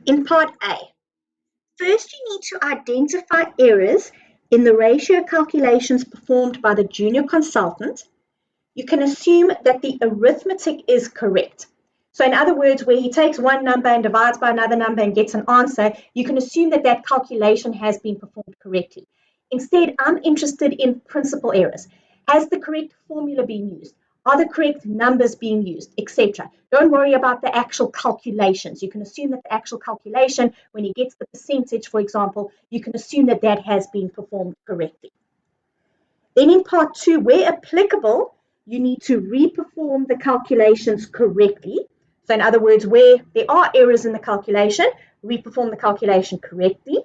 In part A, first you need to identify errors in the ratio calculations performed by the junior consultant. You can assume that the arithmetic is correct. So in other words, where he takes one number and divides by another number and gets an answer, you can assume that that calculation has been performed correctly. Instead, I'm interested in principal errors. Has the correct formula been used? Are the correct numbers being used, etc.? Don't worry about the actual calculations. You can assume that the actual calculation, when he gets the percentage, for example, you can assume that that has been performed correctly. Then in part 2, where applicable, you need to re-perform the calculations correctly. So in other words, where there are errors in the calculation, re-perform the calculation correctly.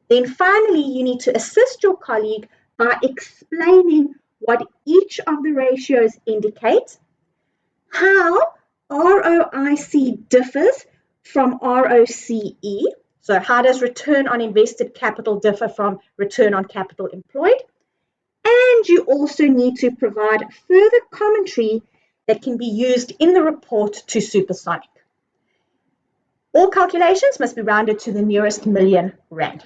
Then finally, you need to assist your colleague by explaining what each of the ratios indicate, how ROIC differs from ROCE. So how does return on invested capital differ from return on capital employed? And you also need to provide further commentary that can be used in the report to Supersonic. All calculations must be rounded to the nearest million rand.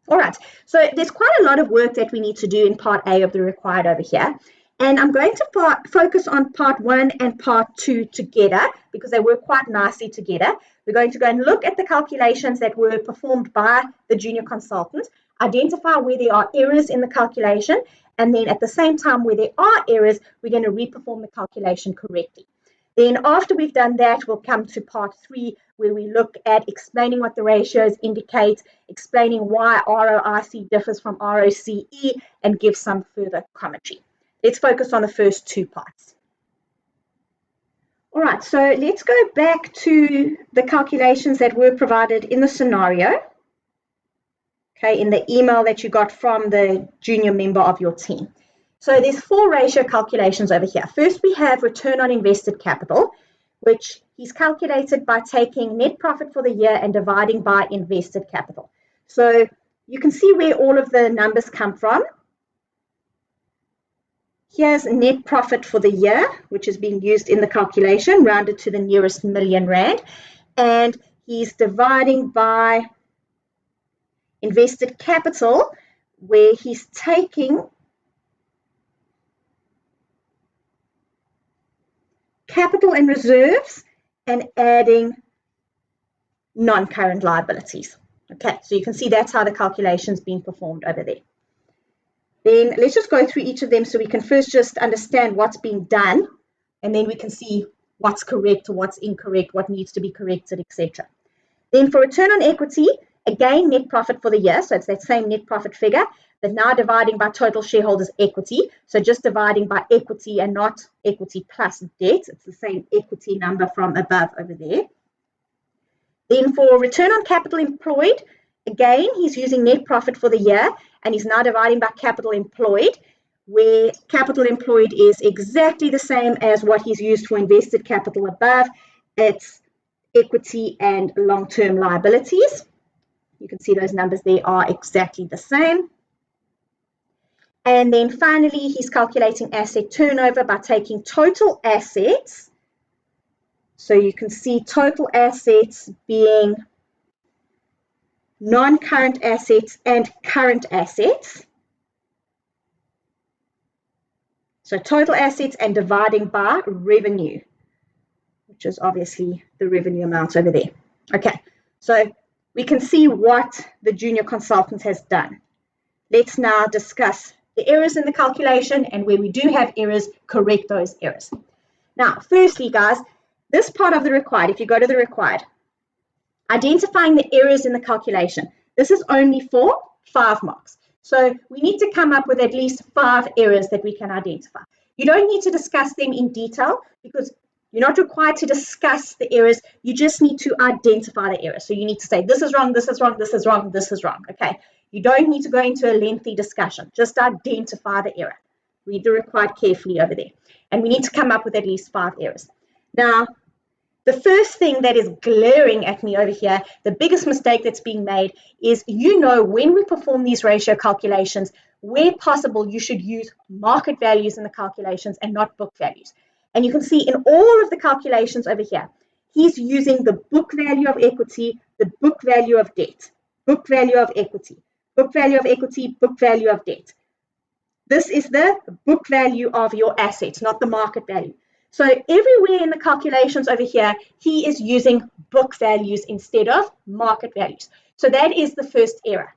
All right, so there's quite a lot of work that we need to do in part A of the required over here. And I'm going to focus on part 1 and part 2 together because they work quite nicely together. We're going to go and look at the calculations that were performed by the junior consultant, identify where there are errors in the calculation, and then at the same time where there are errors, we're going to re-perform the calculation correctly. Then after we've done that, we'll come to part 3, where we look at explaining what the ratios indicate, explaining why ROIC differs from ROCE, and give some further commentary. Let's focus on the first 2 parts. All right, so let's go back to the calculations that were provided in the scenario, okay, in the email that you got from the junior member of your team. So there's 4 ratio calculations over here. First, we have return on invested capital, which he's calculated by taking net profit for the year and dividing by invested capital. So you can see where all of the numbers come from. Here's net profit for the year, which is being used in the calculation, rounded to the nearest million rand. And he's dividing by invested capital, where he's taking capital and reserves and adding non-current liabilities. Okay, so you can see that's how the calculation's being performed over there. Then let's just go through each of them so we can first just understand what's being done, and then we can see what's correct or what's incorrect, what needs to be corrected, etc. Then for return on equity, again, net profit for the year, so it's that same net profit figure, but now dividing by total shareholders' equity. So just dividing by equity and not equity plus debt. It's the same equity number from above over there. Then for return on capital employed, again, he's using net profit for the year, and he's now dividing by capital employed, where capital employed is exactly the same as what he's used for invested capital above. It's equity and long-term liabilities. You can see those numbers there are exactly the same. And then finally, he's calculating asset turnover by taking total assets. So you can see total assets being non-current assets and current assets. So total assets and dividing by revenue, which is obviously the revenue amount over there. Okay, so we can see what the junior consultant has done. Let's now discuss the errors in the calculation, and where we do have errors, correct those errors. Now, firstly, guys, this part of the required, if you go to the required, identifying the errors in the calculation, this is only for 5 marks. So we need to come up with at least 5 errors that we can identify. You don't need to discuss them in detail because you're not required to discuss the errors. You just need to identify the errors. So you need to say, this is wrong, this is wrong, this is wrong, this is wrong. Okay. You don't need to go into a lengthy discussion. Just identify the error. Read the required carefully over there. And we need to come up with at least 5 errors. Now, the first thing that is glaring at me over here, the biggest mistake that's being made is, when we perform these ratio calculations, where possible, you should use market values in the calculations and not book values. And you can see in all of the calculations over here, he's using the book value of equity, the book value of debt, book value of equity, book value of equity, book value of debt. This is the book value of your assets, not the market value. So everywhere in the calculations over here, he is using book values instead of market values. So that is the first error.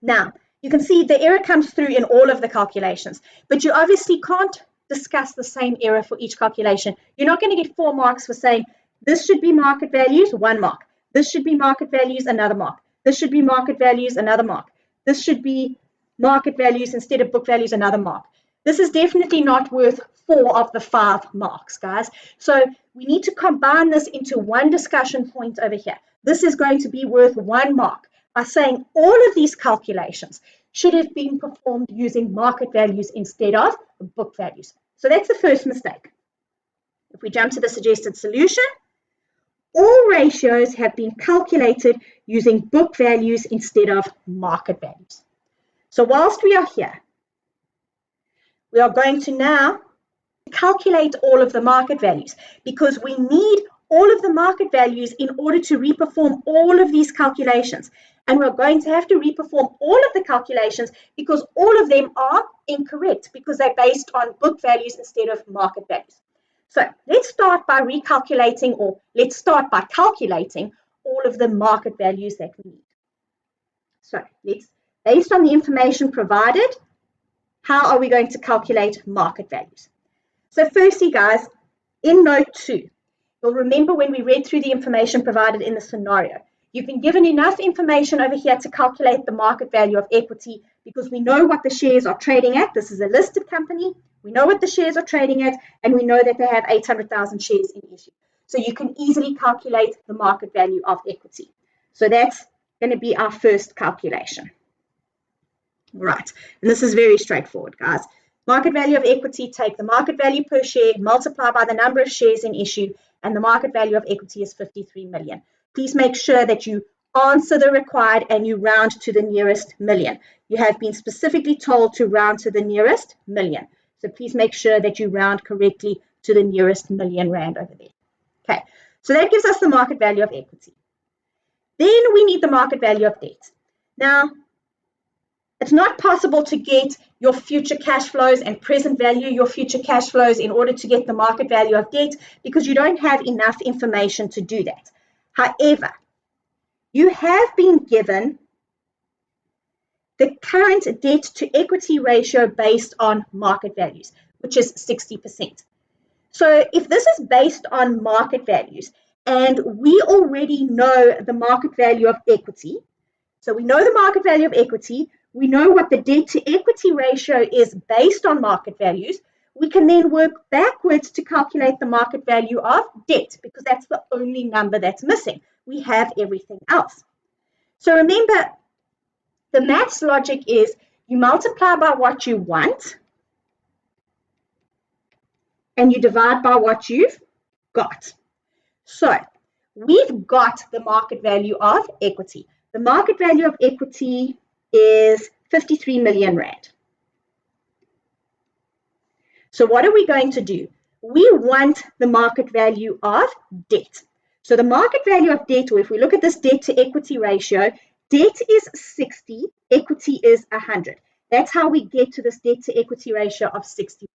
Now, you can see the error comes through in all of the calculations, but you obviously can't discuss the same error for each calculation. You're not going to get 4 marks for saying this should be market values, 1 mark. This should be market values, another mark. This should be market values, another mark. This should be market values instead of book values, another mark. This is definitely not worth 4 of the 5 marks, guys. So we need to combine this into one discussion point over here. This is going to be worth 1 mark by saying all of these calculations should have been performed using market values instead of book values. So that's the first mistake. If we jump to the suggested solution, all ratios have been calculated using book values instead of market values. So whilst we are here, we are going to now calculate all of the market values because we need all of the market values in order to reperform all of these calculations. And we're going to have to reperform all of the calculations because all of them are incorrect because they're based on book values instead of market values. So let's start by recalculating, or let's start by calculating all of the market values that we need. So based on the information provided, how are we going to calculate market values? So firstly, guys, in note 2, you'll remember when we read through the information provided in the scenario, you've been given enough information over here to calculate the market value of equity because we know what the shares are trading at. This is a listed company. We know what the shares are trading at, and we know that they have 800,000 shares in issue. So you can easily calculate the market value of equity. So that's going to be our first calculation. Right, and this is very straightforward, guys. Market value of equity, take the market value per share, multiply by the number of shares in issue, and the market value of equity is 53 million. Please make sure that you answer the required and you round to the nearest million. You have been specifically told to round to the nearest million. So please make sure that you round correctly to the nearest million rand over there. Okay, so that gives us the market value of equity. Then we need the market value of debt. Now, it's not possible to get your future cash flows and present value your future cash flows in order to get the market value of debt because you don't have enough information to do that. However, you have been given the current debt to equity ratio based on market values, which is 60%. So if this is based on market values and we already know the market value of equity, so we know the market value of equity, we know what the debt to equity ratio is based on market values, we can then work backwards to calculate the market value of debt because that's the only number that's missing. We have everything else. So remember, the maths logic is you multiply by what you want and you divide by what you've got. So we've got the market value of equity. The market value of equity is 53 million rand. So what are we going to do? We want the market value of debt. So the market value of debt, or if we look at this debt to equity ratio, debt is 60, equity is 100. That's how we get to this debt to equity ratio of 60%.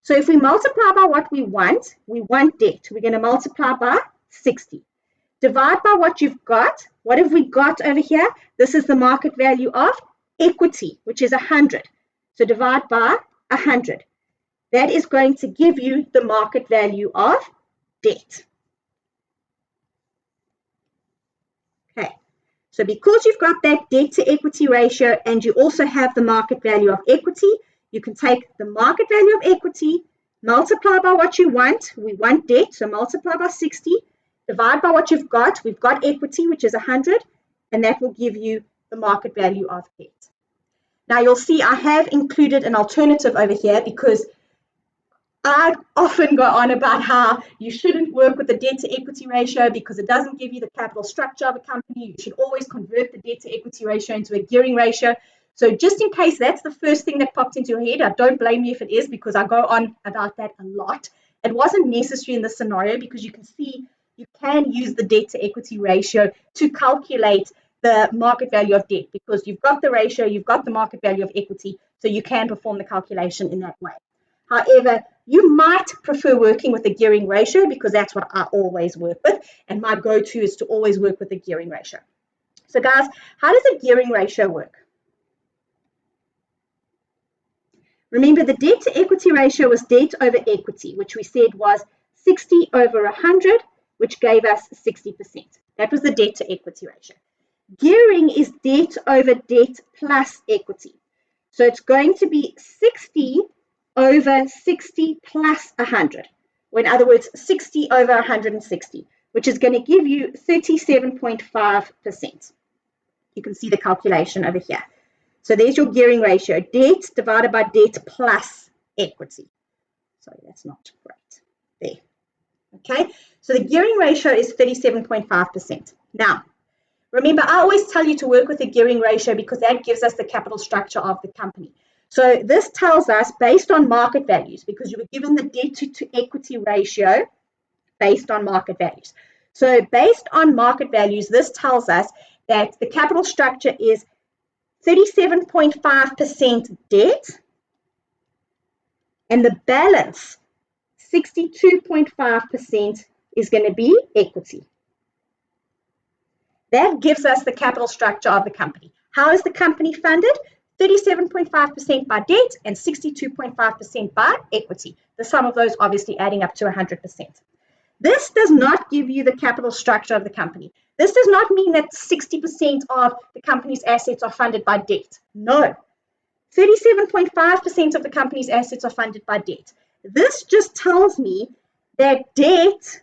So if we multiply by what we want debt. We're going to multiply by 60. Divide by what you've got. What have we got over here? This is the market value of equity, which is 100. So divide by 100. That is going to give you the market value of debt. Okay, so because you've got that debt to equity ratio and you also have the market value of equity, you can take the market value of equity, multiply by what you want. We want debt, so multiply by 60. Divide by what you've got. We've got equity, which is 100, and that will give you the market value of debt. Now you'll see I have included an alternative over here because I often go on about how you shouldn't work with the debt to equity ratio because it doesn't give you the capital structure of a company. You should always convert the debt to equity ratio into a gearing ratio. So just in case that's the first thing that popped into your head, I don't blame you if it is because I go on about that a lot. It wasn't necessary in this scenario because you can see you can use the debt to equity ratio to calculate the market value of debt, because you've got the ratio, you've got the market value of equity, so you can perform the calculation in that way. However, you might prefer working with the gearing ratio, because that's what I always work with, and my go-to is to always work with the gearing ratio. So guys, how does a gearing ratio work? Remember, the debt to equity ratio was debt over equity, which we said was 60 over 100, which gave us 60%. That was the debt to equity ratio. Gearing is debt over debt plus equity. So it's going to be 60 over 60 plus 100. Or in other words, 60 over 160, which is going to give you 37.5%. You can see the calculation over here. So there's your gearing ratio, debt divided by debt plus equity. Sorry, that's not right. There. Okay, so the gearing ratio is 37.5%. Now, remember, I always tell you to work with the gearing ratio because that gives us the capital structure of the company. So this tells us, based on market values, because you were given the debt to equity ratio based on market values. So based on market values, this tells us that the capital structure is 37.5% debt, and the balance, 62.5%, is going to be equity. That gives us the capital structure of the company. How is the company funded? 37.5% by debt and 62.5% by equity. The sum of those obviously adding up to 100%. This does not give you the capital structure of the company. This does not mean that 60% of the company's assets are funded by debt. No. 37.5% of the company's assets are funded by debt. This just tells me that debt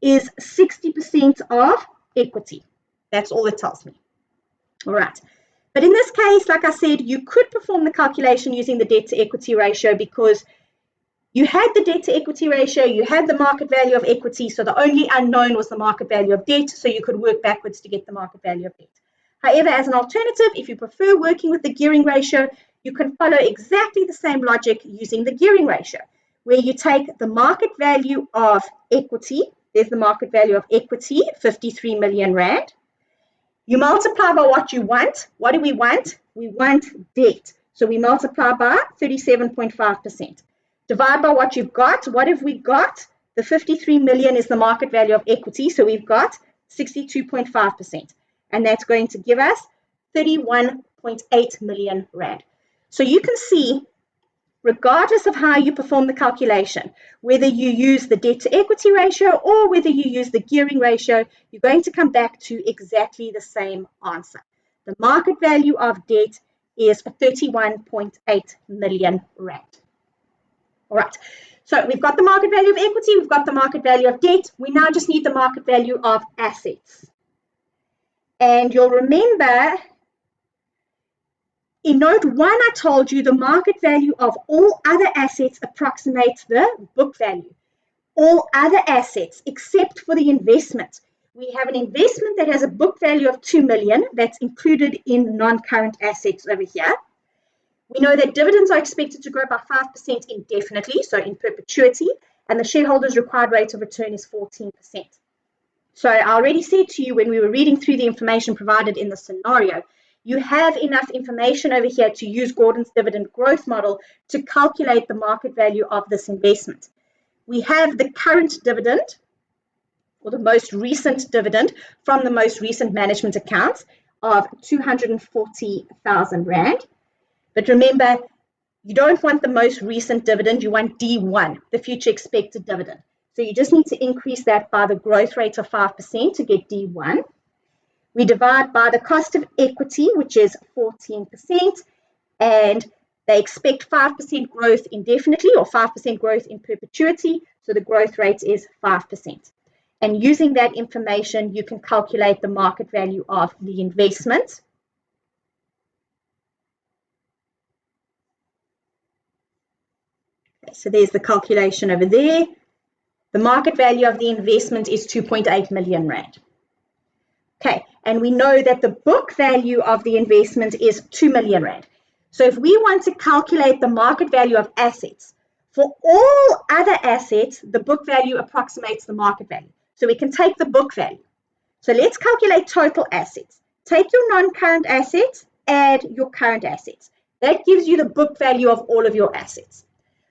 is 60% of equity. That's all it tells me. All right. But in this case, like I said, you could perform the calculation using the debt to equity ratio because you had the debt to equity ratio, you had the market value of equity, so the only unknown was the market value of debt, so you could work backwards to get the market value of debt. However, as an alternative, if you prefer working with the gearing ratio, you can follow exactly the same logic using the gearing ratio, where you take the market value of equity, there's the market value of equity, 53 million rand. You multiply by what you want. What do we want? We want debt. So we multiply by 37.5%. Divide by what you've got. What have we got? The 53 million is the market value of equity. So we've got 62.5%. And that's going to give us 31.8 million rand. So you can see, regardless of how you perform the calculation, whether you use the debt to equity ratio or whether you use the gearing ratio, you're going to come back to exactly the same answer. The market value of debt is 31.8 million rand. All right, so we've got the market value of equity, we've got the market value of debt. We now just need the market value of assets. And you'll remember, in note 1, I told you the market value of all other assets approximates the book value. All other assets, except for the investment. We have an investment that has a book value of 2 million that's included in non-current assets over here. We know that dividends are expected to grow by 5% indefinitely, so in perpetuity, and the shareholders' required rate of return is 14%. So I already said to you when we were reading through the information provided in the scenario, you have enough information over here to use Gordon's dividend growth model to calculate the market value of this investment. We have the current dividend, or the most recent dividend from the most recent management accounts of 240,000 Rand. But remember, you don't want the most recent dividend, you want D1, the future expected dividend. So you just need to increase that by the growth rate of 5% to get D1. We divide by the cost of equity, which is 14%, and they expect 5% growth indefinitely or 5% growth in perpetuity, so the growth rate is 5%. And using that information, you can calculate the market value of the investment. Okay, so there's the calculation over there. The market value of the investment is 2.8 million Rand. Okay, and we know that the book value of the investment is 2 million Rand. So if we want to calculate the market value of assets, for all other assets, the book value approximates the market value. So we can take the book value. So let's calculate total assets. Take your non-current assets, add your current assets. That gives you the book value of all of your assets.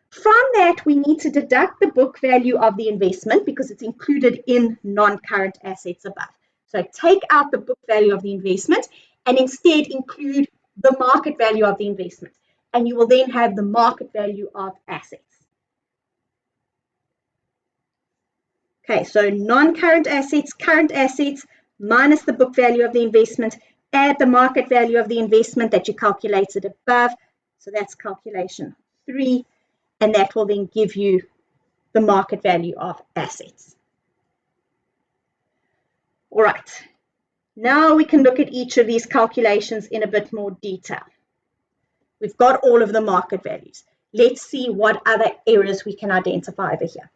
From that, we need to deduct the book value of the investment because it's included in non-current assets above. So take out the book value of the investment and instead include the market value of the investment. And you will then have the market value of assets. Okay, so non-current assets, current assets, minus the book value of the investment, add the market value of the investment that you calculated above. So that's calculation 3, and that will then give you the market value of assets. All right, now we can look at each of these calculations in a bit more detail. We've got all of the market values. Let's see what other errors we can identify over here.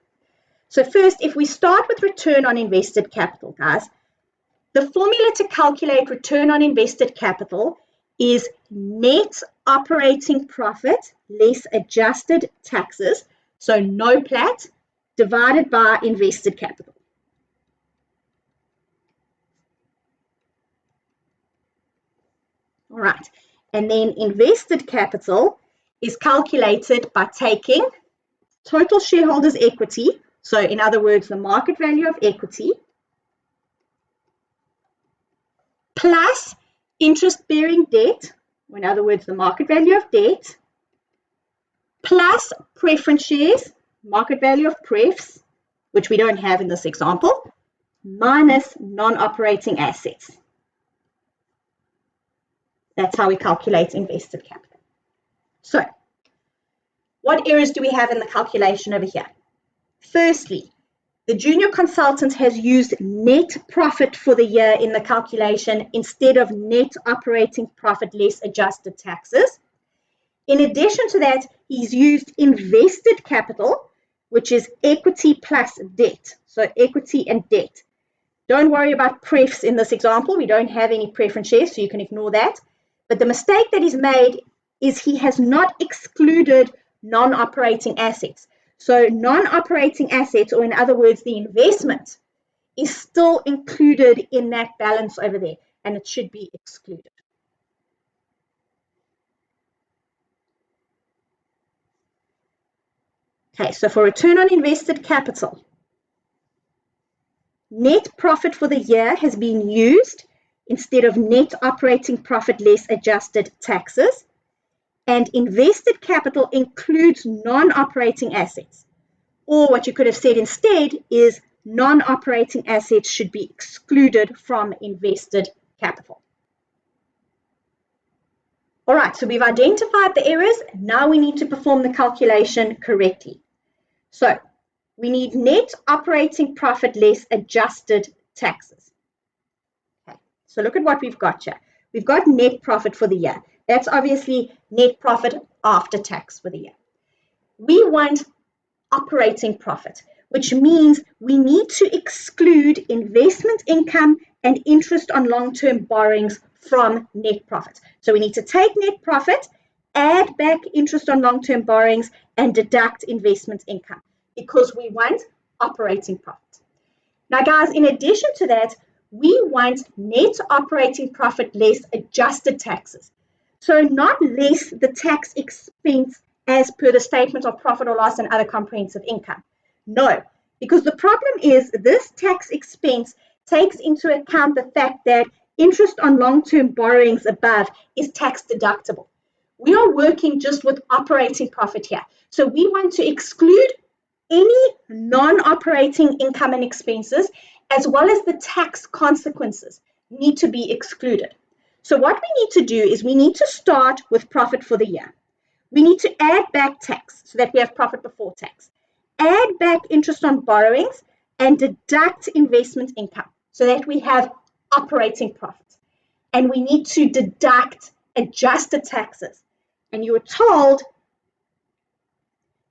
So first, if we start with return on invested capital, guys, the formula to calculate return on invested capital is net operating profit less adjusted taxes, so no PLAT, divided by invested capital. All right, and then invested capital is calculated by taking total shareholders' equity, so in other words, the market value of equity, plus interest-bearing debt, or in other words, the market value of debt, plus preference shares, market value of prefs, which we don't have in this example, minus non-operating assets. That's how we calculate invested capital. So, what errors do we have in the calculation over here? Firstly, the junior consultant has used net profit for the year in the calculation instead of net operating profit less adjusted taxes. In addition to that, he's used invested capital, which is equity plus debt. So equity and debt. Don't worry about prefs in this example. We don't have any preference shares, so you can ignore that. But the mistake that he's made is he has not excluded non-operating assets. So non-operating assets, or in other words, the investment, is still included in that balance over there, and it should be excluded. Okay, so for return on invested capital, net profit for the year has been used instead of net operating profit less adjusted taxes. And invested capital includes non-operating assets. Or what you could have said instead is non-operating assets should be excluded from invested capital. All right, so we've identified the errors. Now we need to perform the calculation correctly. So we need net operating profit less adjusted taxes. Okay, so look at what we've got here. We've got net profit for the year. That's obviously net profit after tax for the year. We want operating profit, which means we need to exclude investment income and interest on long-term borrowings from net profit. So we need to take net profit, add back interest on long-term borrowings, and deduct investment income because we want operating profit. Now, guys, in addition to that, we want net operating profit less adjusted taxes. So not less the tax expense as per the statement of profit or loss and other comprehensive income. No, because the problem is this tax expense takes into account the fact that interest on long-term borrowings above is tax deductible. We are working just with operating profit here. So we want to exclude any non-operating income and expenses as well as the tax consequences need to be excluded. So what we need to do is we need to start with profit for the year. We need to add back tax so that we have profit before tax. Add back interest on borrowings and deduct investment income so that we have operating profit. And we need to deduct adjusted taxes. And you were told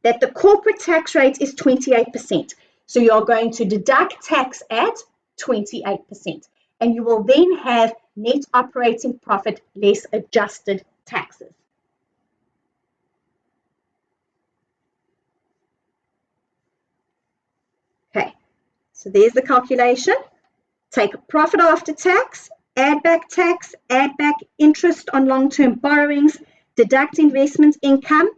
that the corporate tax rate is 28%. So you're going to deduct tax at 28%. And you will then have net operating profit less adjusted taxes. Okay, So there's the calculation. Take profit after tax, add back tax, add back interest on long-term borrowings, deduct investment income.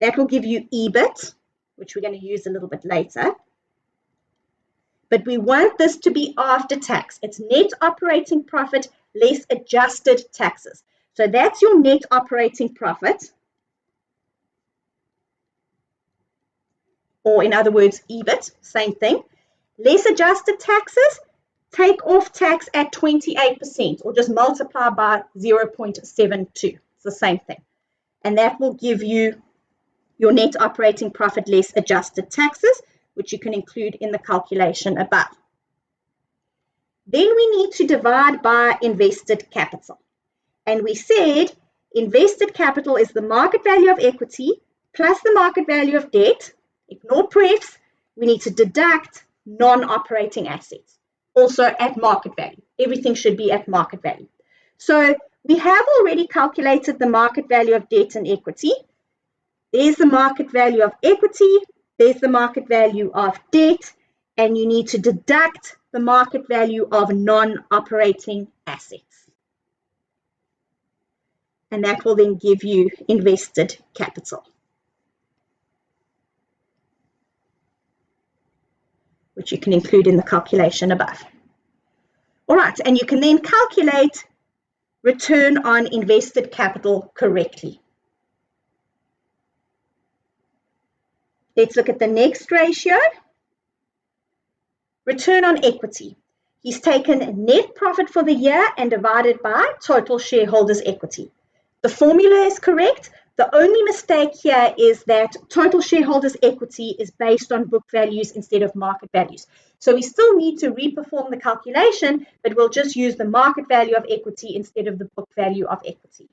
That will give you EBIT, which we're going to use a little bit later. But we want this to be after tax. It's net operating profit less adjusted taxes. So that's your net operating profit. Or in other words, EBIT, same thing. Less adjusted taxes, take off tax at 28% or just multiply by 0.72. It's the same thing. And that will give you your net operating profit less adjusted taxes, which you can include in the calculation above. Then we need to divide by invested capital. And we said invested capital is the market value of equity plus the market value of debt. Ignore prefs. We need to deduct non-operating assets, also at market value. Everything should be at market value. So we have already calculated the market value of debt and equity. There's the market value of equity. There's the market value of debt. And you need to deduct the market value of non-operating assets. And that will then give you invested capital, which you can include in the calculation above. All right, and you can then calculate return on invested capital correctly. Let's look at the next ratio. Return on equity. He's taken net profit for the year and divided by total shareholders' equity. The formula is correct. The only mistake here is that total shareholders' equity is based on book values instead of market values. So we still need to reperform the calculation, but we'll just use the market value of equity instead of the book value of equity.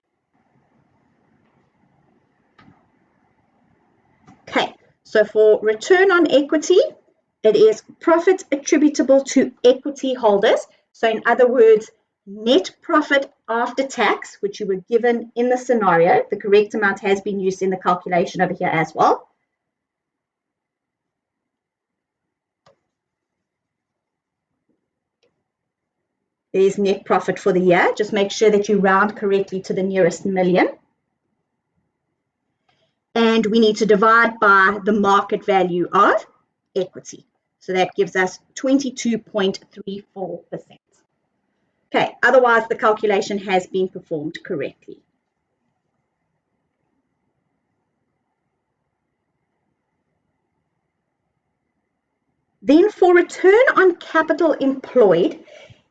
Okay, so for return on equity, it is profit attributable to equity holders. So in other words, net profit after tax, which you were given in the scenario. The correct amount has been used in the calculation over here as well. There's net profit for the year. Just make sure that you round correctly to the nearest million. And we need to divide by the market value of equity. So that gives us 22.34%. Okay, otherwise the calculation has been performed correctly. Then for return on capital employed,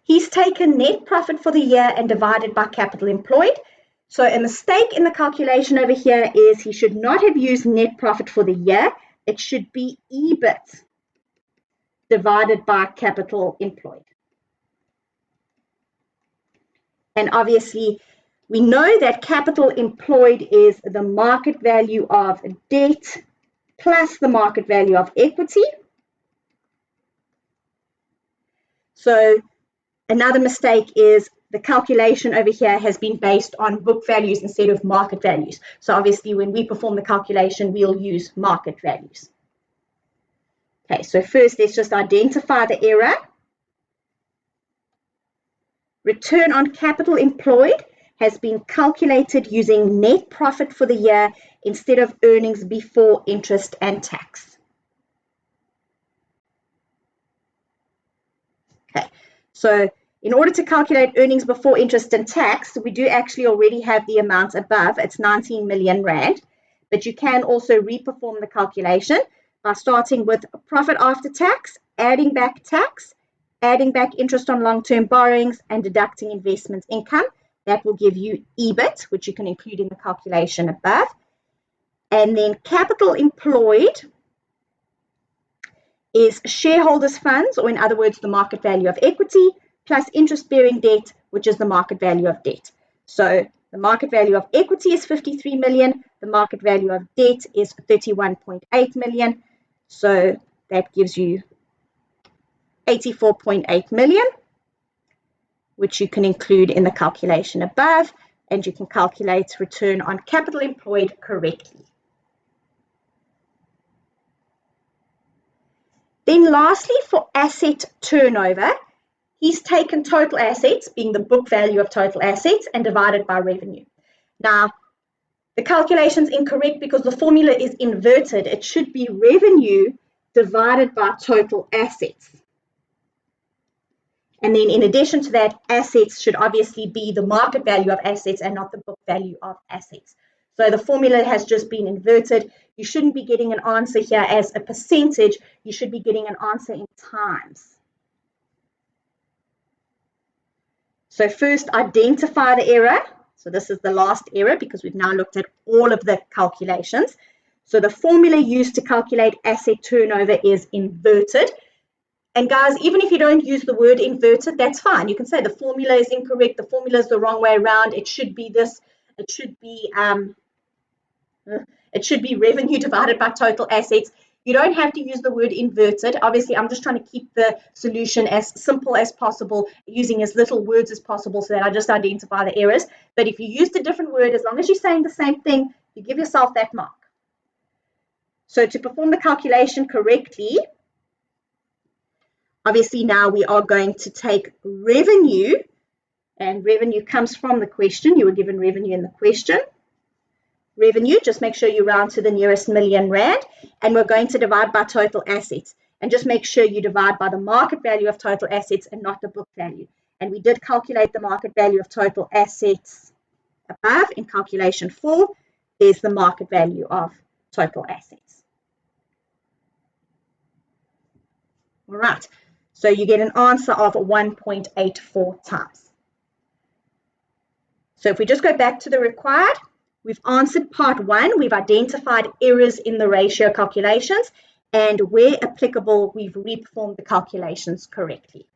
he's taken net profit for the year and divided by capital employed. So a mistake in the calculation over here is he should not have used net profit for the year. It should be EBIT divided by capital employed. And obviously, we know that capital employed is the market value of debt plus the market value of equity. So another mistake is the calculation over here has been based on book values instead of market values. So obviously, when we perform the calculation, we'll use market values. Okay, so first let's just identify the error. Return on capital employed has been calculated using net profit for the year instead of earnings before interest and tax. Okay, so in order to calculate earnings before interest and tax, we do actually already have the amount above. It's 19 million rand, but you can also reperform the calculation by starting with profit after tax, adding back tax, adding back interest on long-term borrowings, and deducting investment income. That will give you EBIT, which you can include in the calculation above. And then capital employed is shareholders' funds, or in other words, the market value of equity, plus interest-bearing debt, which is the market value of debt. So the market value of equity is 53 million. The market value of debt is 31.8 million. So that gives you 84.8 million, which you can include in the calculation above, and you can calculate return on capital employed correctly. Then lastly, for asset turnover, he's taken total assets, being the book value of total assets, and divided by revenue. Now, the calculation is incorrect because the formula is inverted. It should be revenue divided by total assets. And then in addition to that, assets should obviously be the market value of assets and not the book value of assets. So the formula has just been inverted. You shouldn't be getting an answer here as a percentage. You should be getting an answer in times. So first, identify the error. So this is the last error because we've now looked at all of the calculations. So the formula used to calculate asset turnover is inverted. And guys, even if you don't use the word inverted, that's fine. You can say the formula is incorrect, the formula is the wrong way around, it should be this, it should be revenue divided by total assets. You don't have to use the word inverted. Obviously, I'm just trying to keep the solution as simple as possible, using as little words as possible so that I just identify the errors. But if you use a different word, as long as you're saying the same thing, you give yourself that mark. So to perform the calculation correctly, obviously now we are going to take revenue, and revenue comes from the question. You were given revenue in the question. Revenue, just make sure you round to the nearest million rand, and we're going to divide by total assets. And just make sure you divide by the market value of total assets and not the book value. And we did calculate the market value of total assets above in calculation 4. There's the market value of total assets. All right, so you get an answer of 1.84 times. So if we just go back to the required, we've answered part 1. We've identified errors in the ratio calculations, and where applicable, we've reperformed the calculations correctly.